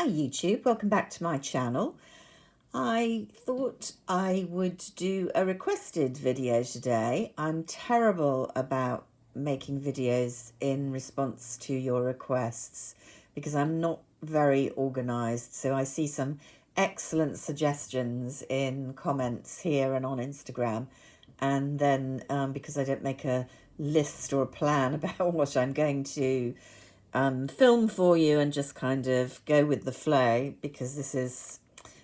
Hi YouTube, welcome back to my channel. I thought I would do a requested video today. I'm terrible about making videos in response to your requests because I'm not very organised, so I see some excellent suggestions in comments here and on Instagram, and then because I don't make a list or a plan about what I'm going to film for you and just kind of go with the flow, because this is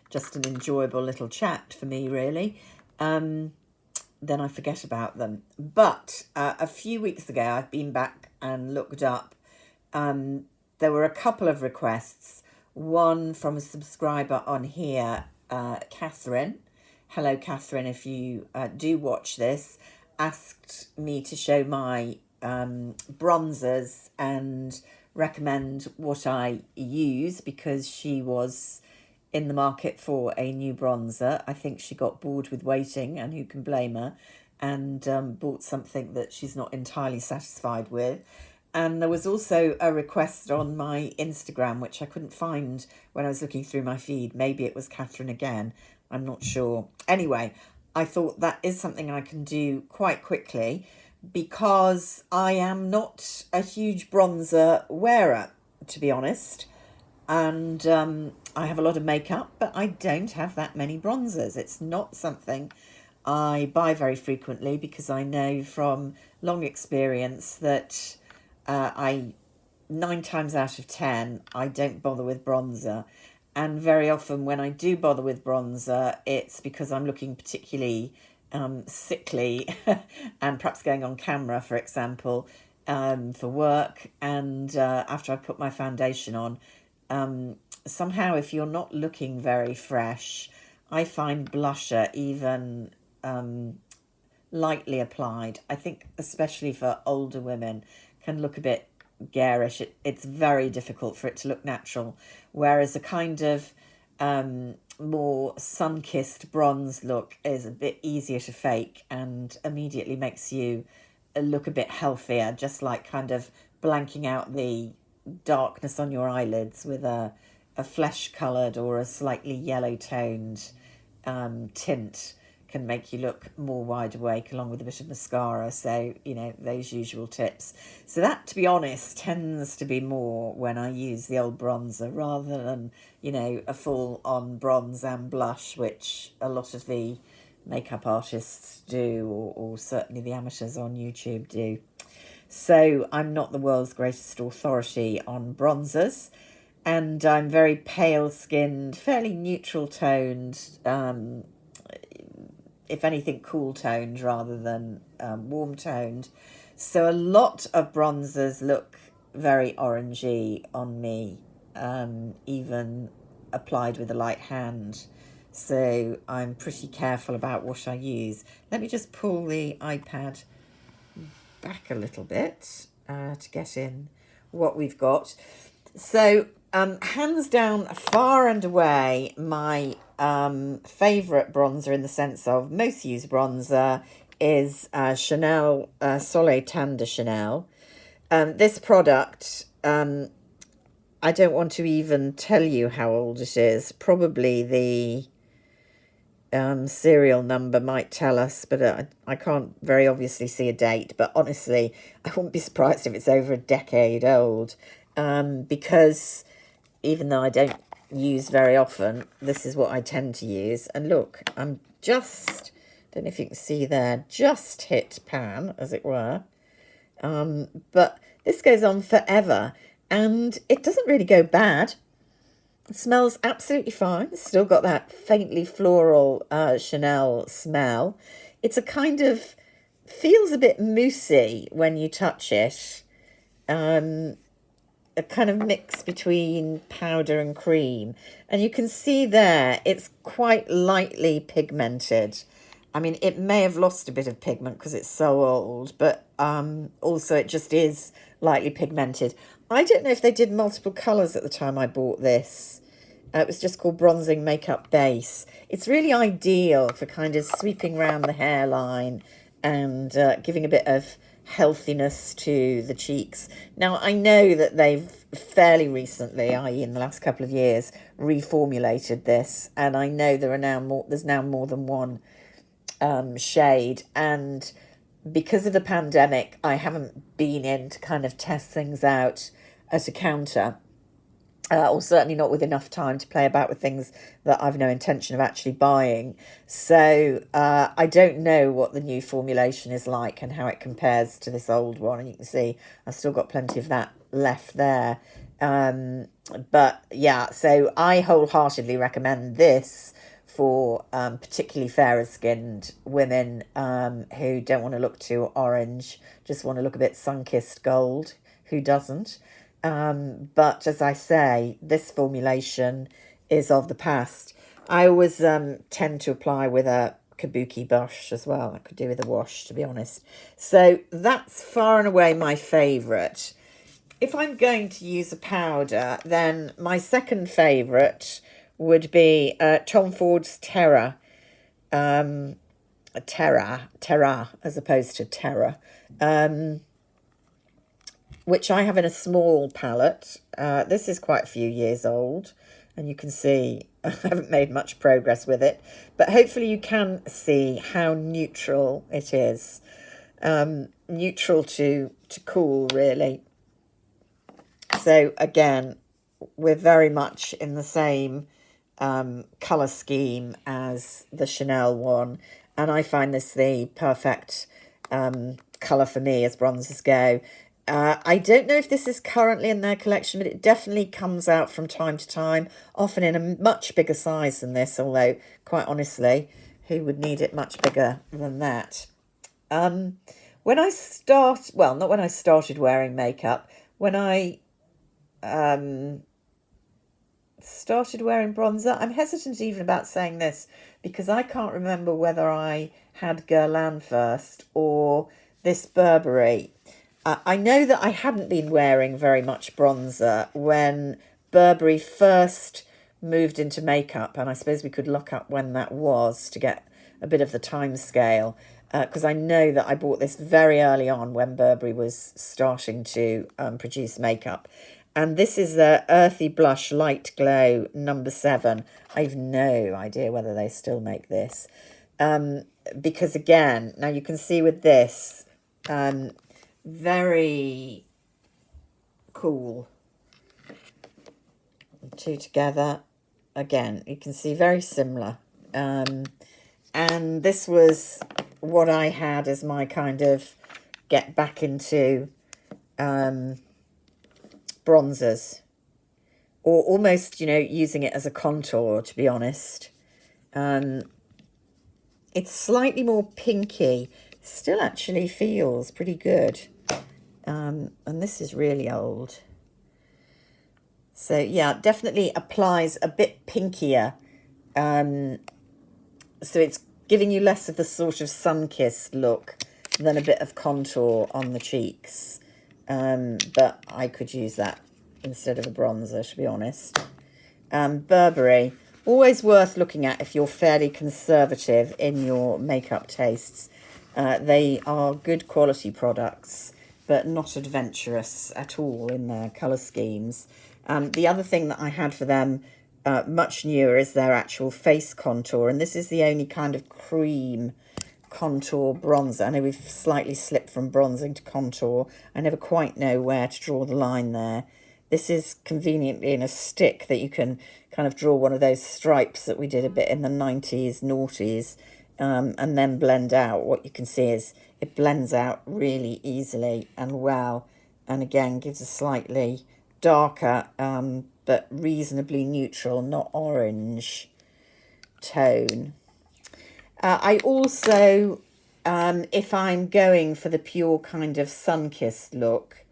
just an enjoyable little chat for me, really, then I forget about them. But a few weeks ago, I've been back and looked up. There were a couple of requests. One from a subscriber on here, Catherine. Hello, Catherine, if you do watch this, asked me to show my bronzers and recommend what I use because she was in the market for a new bronzer. I think she got bored with waiting, and who can blame her, and bought something that she's not entirely satisfied with. And there was also a request on my Instagram, which I couldn't find when I was looking through my feed. Maybe it was Catherine again. I'm not sure. Anyway, I thought that is something I can do quite quickly because I am not a huge bronzer wearer, to be honest. And I have a lot of makeup, but I don't have that many bronzers. It's not something I buy very frequently because I know from long experience that I 9 times out of 10 I don't bother with bronzer, and very often when I do bother with bronzer, it's because I'm looking particularly sickly and perhaps going on camera, for example, for work, and after I put my foundation on, somehow if you're not looking very fresh, I find blusher, even lightly applied, I think especially for older women, can look a bit garish. It's very difficult for it to look natural, whereas a kind of more sun-kissed bronze look is a bit easier to fake and immediately makes you look a bit healthier, just like kind of blanking out the darkness on your eyelids with a flesh-coloured or a slightly yellow-toned tint can make you look more wide awake, along with a bit of mascara. So, you know, those usual tips. So that, to be honest, tends to be more when I use the old bronzer rather than, you know, a full-on bronze and blush, which a lot of the makeup artists do, or certainly the amateurs on YouTube do. So I'm not the world's greatest authority on bronzers, and I'm very pale-skinned, fairly neutral-toned, if anything, cool-toned rather than warm-toned. So a lot of bronzers look very orangey on me, even applied with a light hand. So I'm pretty careful about what I use. Let me just pull the iPad back a little bit to get in what we've got. So hands down, far and away, my favourite bronzer, in the sense of most used bronzer, is Chanel Soleil Tan de Chanel. This product, I don't want to even tell you how old it is. Probably the serial number might tell us, but I can't very obviously see a date. But honestly, I wouldn't be surprised if it's over a decade old, because even though I don't use very often, this is what I tend to use. And look, I'm just, don't know if you can see there, just hit pan, as it were. But this goes on forever, and it doesn't really go bad. It smells absolutely fine. It's still got that faintly floral Chanel smell. It's a kind of, feels a bit moussey when you touch it. A kind of mix between powder and cream. And you can see there, it's quite lightly pigmented. I mean, it may have lost a bit of pigment because it's so old, but also it just is lightly pigmented. I don't know if they did multiple colours at the time I bought this. It was just called Bronzing Makeup Base. It's really ideal for kind of sweeping around the hairline and giving a bit of healthiness to the cheeks. Now, I know that they've fairly recently, i.e. in the last couple of years, reformulated this, and I know there's now more than one shade, and because of the pandemic, I haven't been in to kind of test things out at a counter, or certainly not with enough time to play about with things that I've no intention of actually buying. So I don't know what the new formulation is like and how it compares to this old one. And you can see I've still got plenty of that left there. But yeah, so I wholeheartedly recommend this for particularly fairer skinned women who don't want to look too orange, just want to look a bit sun-kissed gold. Who doesn't? But as I say, this formulation is of the past. I always tend to apply with a kabuki brush as well. I could do with a wash, to be honest. So that's far and away my favourite. If I'm going to use a powder, then my second favourite would be Tom Ford's Terra. Terra, as opposed to Terra. Which I have in a small palette. This is quite a few years old, and you can see I haven't made much progress with it, but hopefully you can see how neutral it is. Neutral to cool, really. So again, we're very much in the same colour scheme as the Chanel one, and I find this the perfect colour for me as bronzers go. I don't know if this is currently in their collection, but it definitely comes out from time to time, often in a much bigger size than this, although, quite honestly, who would need it much bigger than that? Not when I started wearing makeup, when I started wearing bronzer, I'm hesitant even about saying this, because I can't remember whether I had Guerlain first or this Burberry. I know that I hadn't been wearing very much bronzer when Burberry first moved into makeup, and I suppose we could look up when that was to get a bit of the time scale, because I know that I bought this very early on when Burberry was starting to produce makeup. And this is the Earthy Blush Light Glow number 7. I have no idea whether they still make this. Because again, now you can see with this, very cool. Two together, again, you can see very similar. And this was what I had as my kind of get back into bronzers, or almost, using it as a contour, to be honest. It's slightly more pinky, still actually feels pretty good. And this is really old. So yeah, definitely applies a bit pinkier. So it's giving you less of the sort of sun-kissed look than a bit of contour on the cheeks. But I could use that instead of a bronzer, to be honest. Burberry, always worth looking at if you're fairly conservative in your makeup tastes. They are good quality products, but not adventurous at all in their colour schemes. The other thing that I had for them, much newer, is their actual face contour. And this is the only kind of cream contour bronzer. I know we've slightly slipped from bronzing to contour. I never quite know where to draw the line there. This is conveniently in a stick that you can kind of draw one of those stripes that we did a bit in the 90s, noughties, and then blend out. What you can see is it blends out really easily and well, and again gives a slightly darker but reasonably neutral, not orange, tone. I also, if I'm going for the pure kind of sun-kissed look,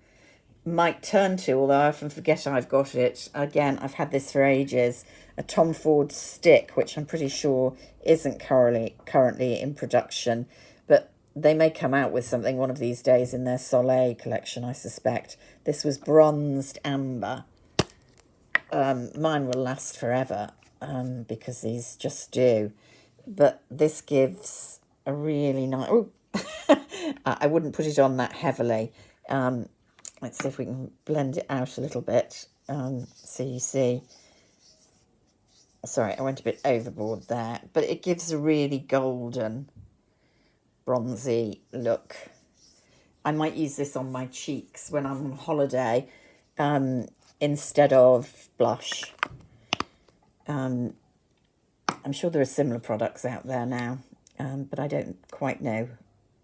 might turn to, although I often forget I've got it, again, I've had this for ages, a Tom Ford stick, which I'm pretty sure isn't currently in production, but they may come out with something one of these days in their Soleil collection, I suspect. This was bronzed amber. Mine will last forever, because these just do. But this gives a really nice, I wouldn't put it on that heavily. Let's see if we can blend it out a little bit, so you see. Sorry, I went a bit overboard there, but it gives a really golden, bronzy look. I might use this on my cheeks when I'm on holiday, instead of blush. I'm sure there are similar products out there now, but I don't quite know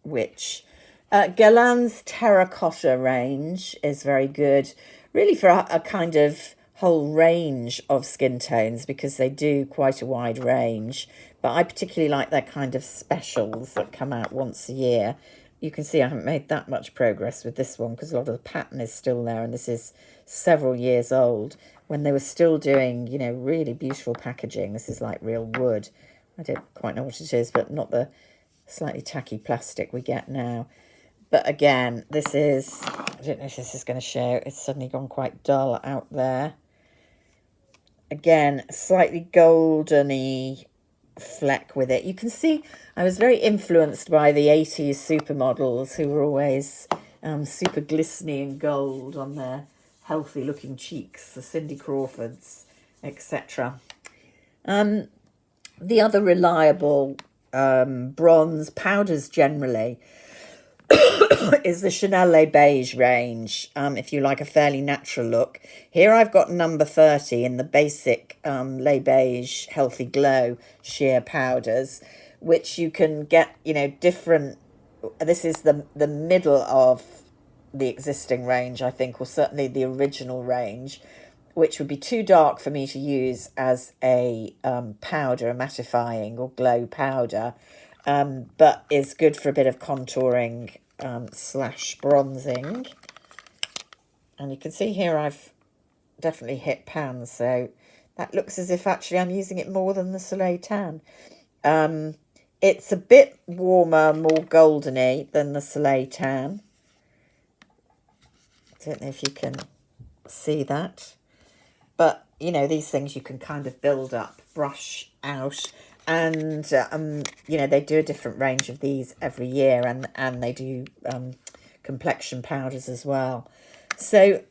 which. Guerlain's terracotta range is very good, really, for a kind of whole range of skin tones, because they do quite a wide range. But I particularly like their kind of specials that come out once a year. You can see I haven't made that much progress with this one because a lot of the pattern is still there, and this is several years old when they were still doing, you know, really beautiful packaging. This is like real wood. I don't quite know what it is, but not the slightly tacky plastic we get now. But again, this is, I don't know if this is going to show, it's suddenly gone quite dull out there. Again, slightly goldeny fleck with it. You can see I was very influenced by the 80s supermodels who were always super glistening and gold on their healthy looking cheeks, the Cindy Crawfords, etc. The other reliable bronze powders generally is the Chanel Les Beige range, if you like a fairly natural look. Here I've got number 30 in the basic Les Beige Healthy Glow sheer powders, which you can get, you know, different. This is the middle of the existing range, I think, or certainly the original range, which would be too dark for me to use as a powder, a mattifying or glow powder, but is good for a bit of contouring slash bronzing. And you can see here I've definitely hit pan, so that looks as if actually I'm using it more than the Soleil Tan. It's a bit warmer, more goldeny than the Soleil Tan. I don't know if you can see that. But, you know, these things you can kind of build up, brush out. And, you know, they do a different range of these every year. And they do complexion powders as well. So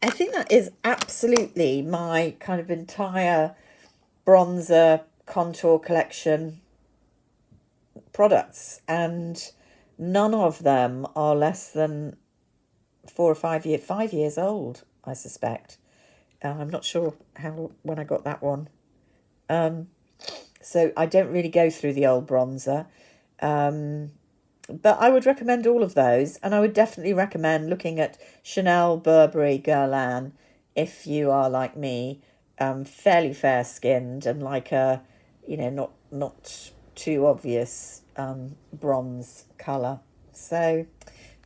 I think that is absolutely my kind of entire bronzer contour collection products. And none of them are less than 5 years old, I suspect. I'm not sure when I got that one. So I don't really go through the old bronzer. But I would recommend all of those. And I would definitely recommend looking at Chanel, Burberry, Guerlain, if you are like me, fairly fair-skinned and like a, you know, not too obvious bronze colour. So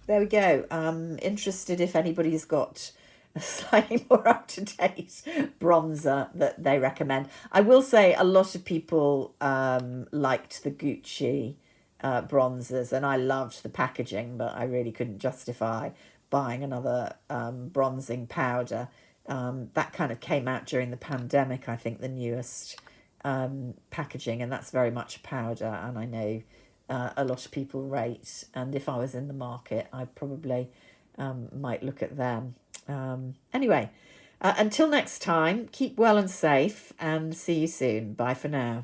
there we go. Interested if anybody's got a slightly more up-to-date bronzer that they recommend. I will say a lot of people liked the Gucci bronzers, and I loved the packaging, but I really couldn't justify buying another bronzing powder. That kind of came out during the pandemic, I think, the newest packaging, and that's very much powder, and I know a lot of people rate, and if I was in the market, I probably might look at them. Anyway, until next time, keep well and safe, and see you soon. Bye for now.